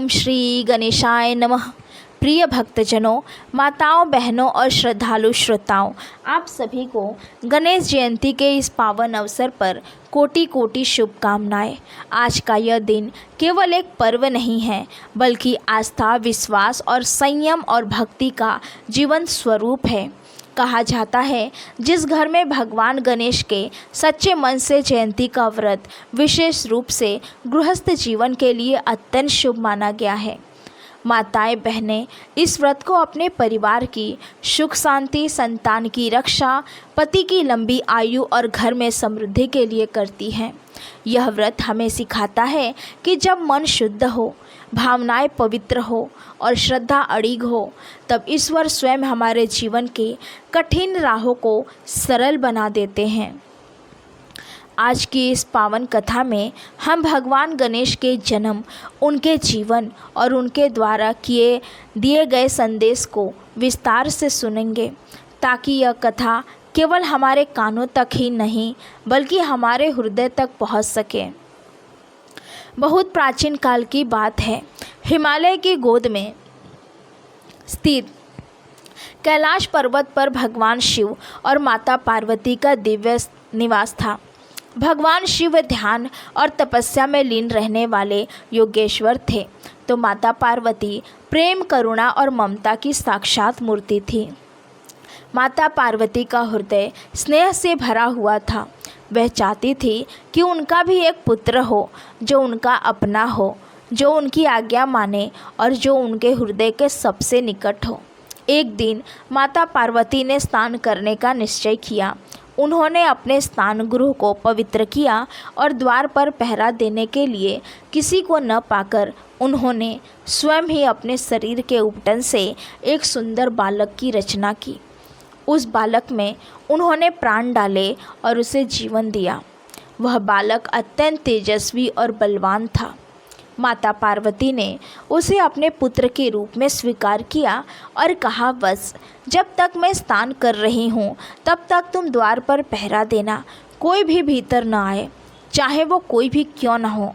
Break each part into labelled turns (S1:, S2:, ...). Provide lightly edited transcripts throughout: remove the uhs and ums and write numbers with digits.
S1: ओम श्री गणेशाय नमः। प्रिय भक्तजनों, माताओं, बहनों और श्रद्धालु श्रोताओं, आप सभी को गणेश जयंती के इस पावन अवसर पर कोटि कोटि शुभकामनाएं। आज का यह दिन केवल एक पर्व नहीं है, बल्कि आस्था, विश्वास और संयम और भक्ति का जीवंत स्वरूप है। कहा जाता है, जिस घर में भगवान गणेश के सच्चे मन से जयंती का व्रत विशेष रूप से गृहस्थ जीवन के लिए अत्यंत शुभ माना गया है। माताएं, बहनें इस व्रत को अपने परिवार की सुख शांति, संतान की रक्षा, पति की लंबी आयु और घर में समृद्धि के लिए करती हैं। यह व्रत हमें सिखाता है कि जब मन शुद्ध हो, भावनाएं पवित्र हो और श्रद्धा अड़िग हो, तब ईश्वर स्वयं हमारे जीवन के कठिन राहों को सरल बना देते हैं। आज की इस पावन कथा में हम भगवान गणेश के जन्म, उनके जीवन और उनके द्वारा दिए गए संदेश को विस्तार से सुनेंगे, ताकि यह कथा केवल हमारे कानों तक ही नहीं बल्कि हमारे हृदय तक पहुंच सके। बहुत प्राचीन काल की बात है। हिमालय की गोद में स्थित कैलाश पर्वत पर भगवान शिव और माता पार्वती का दिव्य निवास था। भगवान शिव ध्यान और तपस्या में लीन रहने वाले योगेश्वर थे, तो माता पार्वती प्रेम, करुणा और ममता की साक्षात मूर्ति थी। माता पार्वती का हृदय स्नेह से भरा हुआ था। वह चाहती थी कि उनका भी एक पुत्र हो, जो उनका अपना हो, जो उनकी आज्ञा माने और जो उनके हृदय के सबसे निकट हो। एक दिन माता पार्वती ने स्नान करने का निश्चय किया। उन्होंने अपने स्नान गृह को पवित्र किया और द्वार पर पहरा देने के लिए किसी को न पाकर उन्होंने स्वयं ही अपने शरीर के उपटन से एक सुंदर बालक की रचना की। उस बालक में उन्होंने प्राण डाले और उसे जीवन दिया। वह बालक अत्यंत तेजस्वी और बलवान था। माता पार्वती ने उसे अपने पुत्र के रूप में स्वीकार किया और कहा, बस जब तक मैं स्नान कर रही हूँ तब तक तुम द्वार पर पहरा देना, कोई भी भीतर न आए, चाहे वो कोई भी क्यों न हो।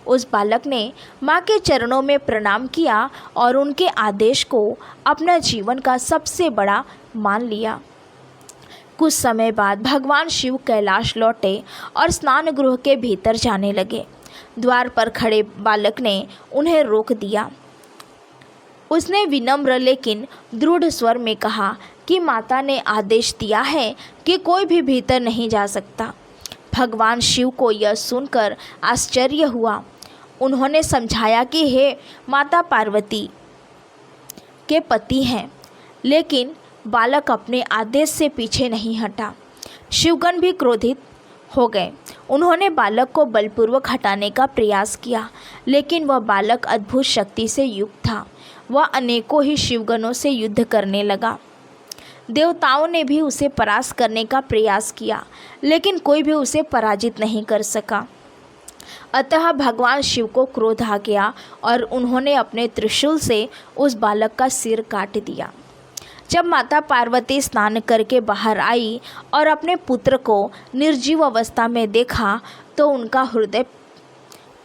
S1: उस बालक ने माँ के चरणों में प्रणाम किया और उनके आदेश को अपना जीवन का सबसे बड़ा मान लिया। कुछ समय बाद भगवान शिव कैलाश लौटे और स्नान गृह के भीतर जाने लगे। द्वार पर खड़े बालक ने उन्हें रोक दिया। उसने विनम्र लेकिन दृढ़ स्वर में कहा कि माता ने आदेश दिया है कि कोई भी भीतर नहीं जा सकता। भगवान शिव को यह सुनकर आश्चर्य हुआ। उन्होंने समझाया कि हे माता पार्वती के पति हैं, लेकिन बालक अपने आदेश से पीछे नहीं हटा। शिवगण भी क्रोधित हो गए। उन्होंने बालक को बलपूर्वक हटाने का प्रयास किया, लेकिन वह बालक अद्भुत शक्ति से युक्त था। वह अनेकों ही शिवगणों से युद्ध करने लगा। देवताओं ने भी उसे परास्त करने का प्रयास किया, लेकिन कोई भी उसे पराजित नहीं कर सका। अतः भगवान शिव को क्रोध आ गया और उन्होंने अपने त्रिशूल से उस बालक का सिर काट दिया। जब माता पार्वती स्नान करके बाहर आई और अपने पुत्र को निर्जीव अवस्था में देखा, तो उनका हृदय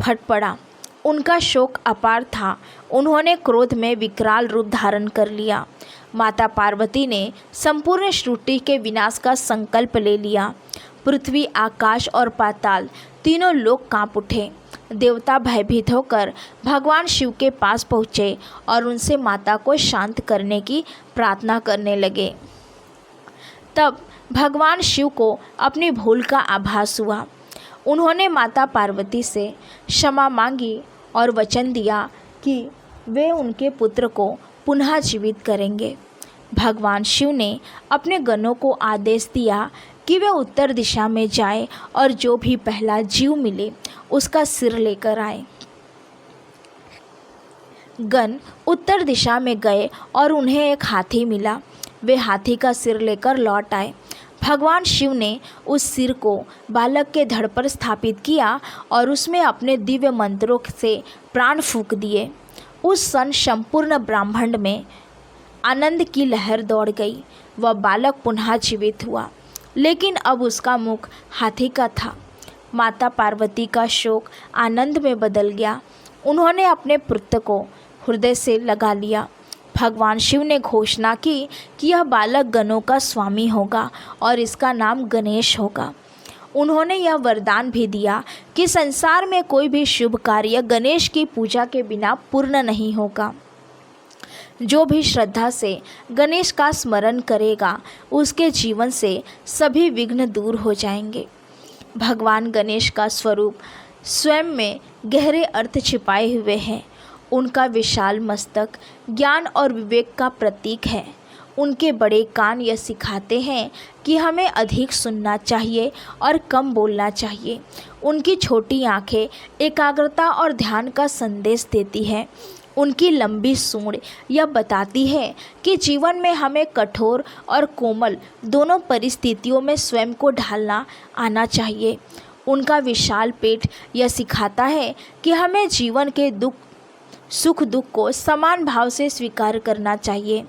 S1: फट पड़ा। उनका शोक अपार था। उन्होंने क्रोध में विकराल रूप धारण कर लिया। माता पार्वती ने संपूर्ण सृष्टि के विनाश का संकल्प ले लिया। पृथ्वी, आकाश और पाताल तीनों लोग कांप उठे। देवता भयभीत होकर भगवान शिव के पास पहुँचे और उनसे माता को शांत करने की प्रार्थना करने लगे। तब भगवान शिव को अपनी भूल का आभास हुआ। उन्होंने माता पार्वती से क्षमा मांगी और वचन दिया कि वे उनके पुत्र को पुनः जीवित करेंगे। भगवान शिव ने अपने गणों को आदेश दिया कि वे उत्तर दिशा में जाएं और जो भी पहला जीव मिले उसका सिर लेकर आए। गण उत्तर दिशा में गए और उन्हें एक हाथी मिला। वे हाथी का सिर लेकर लौट आए। भगवान शिव ने उस सिर को बालक के धड़ पर स्थापित किया और उसमें अपने दिव्य मंत्रों से प्राण फूंक दिए। उस क्षण संपूर्ण ब्रह्मांड में आनंद की लहर दौड़ गई। वह बालक पुनः जीवित हुआ, लेकिन अब उसका मुख हाथी का था। माता पार्वती का शोक आनंद में बदल गया। उन्होंने अपने पुत्र को हृदय से लगा लिया। भगवान शिव ने घोषणा की कि यह बालक गणों का स्वामी होगा और इसका नाम गणेश होगा। उन्होंने यह वरदान भी दिया कि संसार में कोई भी शुभ कार्य गणेश की पूजा के बिना पूर्ण नहीं होगा। जो भी श्रद्धा से गणेश का स्मरण करेगा उसके जीवन से सभी विघ्न दूर हो जाएंगे। भगवान गणेश का स्वरूप स्वयं में गहरे अर्थ छिपाए हुए हैं। उनका विशाल मस्तक ज्ञान और विवेक का प्रतीक है। उनके बड़े कान यह सिखाते हैं कि हमें अधिक सुनना चाहिए और कम बोलना चाहिए। उनकी छोटी आंखें एकाग्रता और ध्यान का संदेश देती हैं। उनकी लंबी सूंड यह बताती है कि जीवन में हमें कठोर और कोमल दोनों परिस्थितियों में स्वयं को ढालना आना चाहिए। उनका विशाल पेट यह सिखाता है कि हमें जीवन के सुख दुख को समान भाव से स्वीकार करना चाहिए।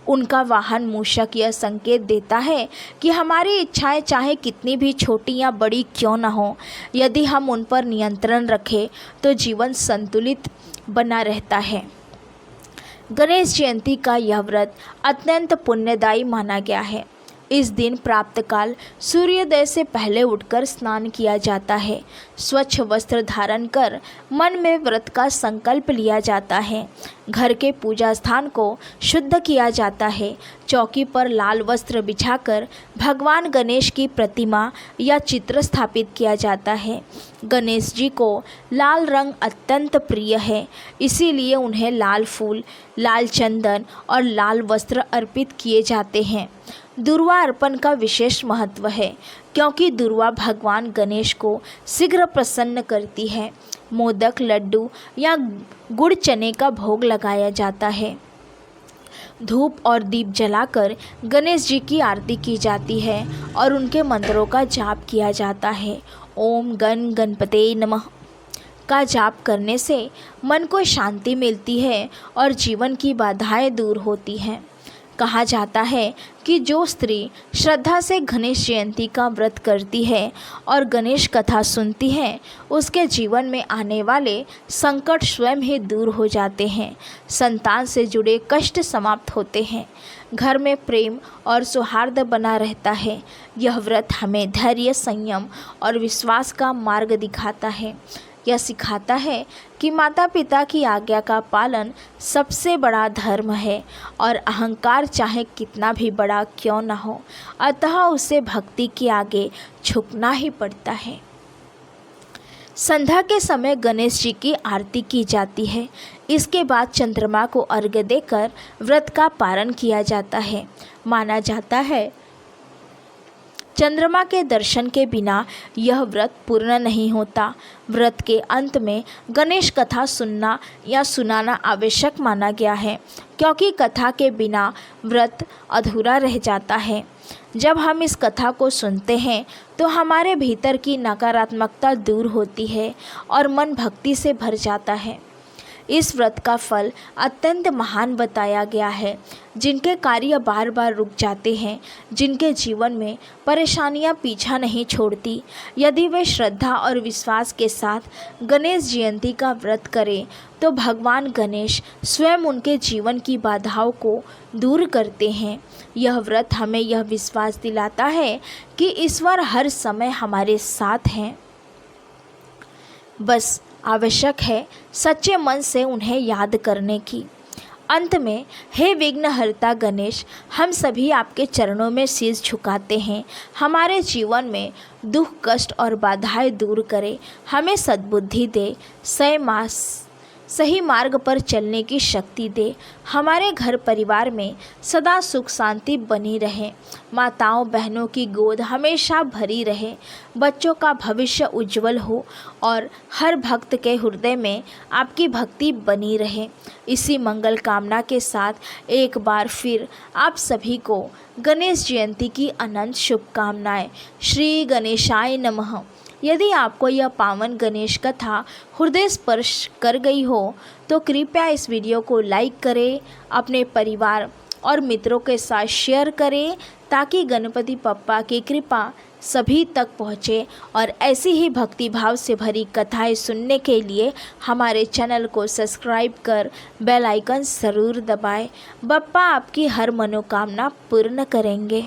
S1: उनका वाहन मूषक यह संकेत देता है कि हमारी इच्छाएं चाहे कितनी भी छोटी या बड़ी क्यों न हो, यदि हम उन पर नियंत्रण रखें तो जीवन संतुलित बना रहता है। गणेश जयंती का यह व्रत अत्यंत पुण्यदायी माना गया है। इस दिन प्रातःकाल सूर्योदय से पहले उठकर स्नान किया जाता है। स्वच्छ वस्त्र धारण कर मन में व्रत का संकल्प लिया जाता है। घर के पूजा स्थान को शुद्ध किया जाता है। चौकी पर लाल वस्त्र बिछाकर भगवान गणेश की प्रतिमा या चित्र स्थापित किया जाता है। गणेश जी को लाल रंग अत्यंत प्रिय है, इसीलिए उन्हें लाल फूल, लाल चंदन और लाल वस्त्र अर्पित किए जाते हैं। दुर्वा अर्पण का विशेष महत्व है क्योंकि दुर्वा भगवान गणेश को शीघ्र प्रसन्न करती है। मोदक, लड्डू या गुड़ चने का भोग लगाया जाता है। धूप और दीप जलाकर गणेश जी की आरती की जाती है और उनके मंत्रों का जाप किया जाता है। ओम गण गणपते नमः का जाप करने से मन को शांति मिलती है और जीवन की बाधाएं दूर होती हैं। कहा जाता है कि जो स्त्री श्रद्धा से गणेश जयंती का व्रत करती है और गणेश कथा सुनती है, उसके जीवन में आने वाले संकट स्वयं ही दूर हो जाते हैं। संतान से जुड़े कष्ट समाप्त होते हैं। घर में प्रेम और सौहार्द बना रहता है। यह व्रत हमें धैर्य, संयम और विश्वास का मार्ग दिखाता है। यह सिखाता है कि माता पिता की आज्ञा का पालन सबसे बड़ा धर्म है और अहंकार चाहे कितना भी बड़ा क्यों न हो, अतः उसे भक्ति के आगे झुकना ही पड़ता है। संध्या के समय गणेश जी की आरती की जाती है। इसके बाद चंद्रमा को अर्घ्य देकर व्रत का पारण किया जाता है। माना जाता है चंद्रमा के दर्शन के बिना यह व्रत पूर्ण नहीं होता। व्रत के अंत में गणेश कथा सुनना या सुनाना आवश्यक माना गया है क्योंकि कथा के बिना व्रत अधूरा रह जाता है। जब हम इस कथा को सुनते हैं तो हमारे भीतर की नकारात्मकता दूर होती है और मन भक्ति से भर जाता है। इस व्रत का फल अत्यंत महान बताया गया है। जिनके कार्य बार बार रुक जाते हैं, जिनके जीवन में परेशानियां पीछा नहीं छोड़ती, यदि वे श्रद्धा और विश्वास के साथ गणेश जयंती का व्रत करें तो भगवान गणेश स्वयं उनके जीवन की बाधाओं को दूर करते हैं। यह व्रत हमें यह विश्वास दिलाता है कि ईश्वर हर समय हमारे साथ हैं। बस आवश्यक है सच्चे मन से उन्हें याद करने की। अंत में, हे विघ्नहर्ता गणेश, हम सभी आपके चरणों में शीश झुकाते हैं। हमारे जीवन में दुख, कष्ट और बाधाएं दूर करें। हमें सद्बुद्धि दे, सही मार्ग पर चलने की शक्ति दे। हमारे घर परिवार में सदा सुख शांति बनी रहे। माताओं बहनों की गोद हमेशा भरी रहे। बच्चों का भविष्य उज्जवल हो और हर भक्त के हृदय में आपकी भक्ति बनी रहे। इसी मंगल कामना के साथ एक बार फिर आप सभी को गणेश जयंती की अनंत शुभकामनाएं। श्री गणेशाय नमः। यदि आपको यह पावन गणेश कथा हृदय स्पर्श कर गई हो तो कृपया इस वीडियो को लाइक करें, अपने परिवार और मित्रों के साथ शेयर करें ताकि गणपति बप्पा की कृपा सभी तक पहुँचे और ऐसी ही भक्ति भाव से भरी कथाएं सुनने के लिए हमारे चैनल को सब्सक्राइब कर बेल आइकन ज़रूर दबाएं। बप्पा आपकी हर मनोकामना पूर्ण करेंगे।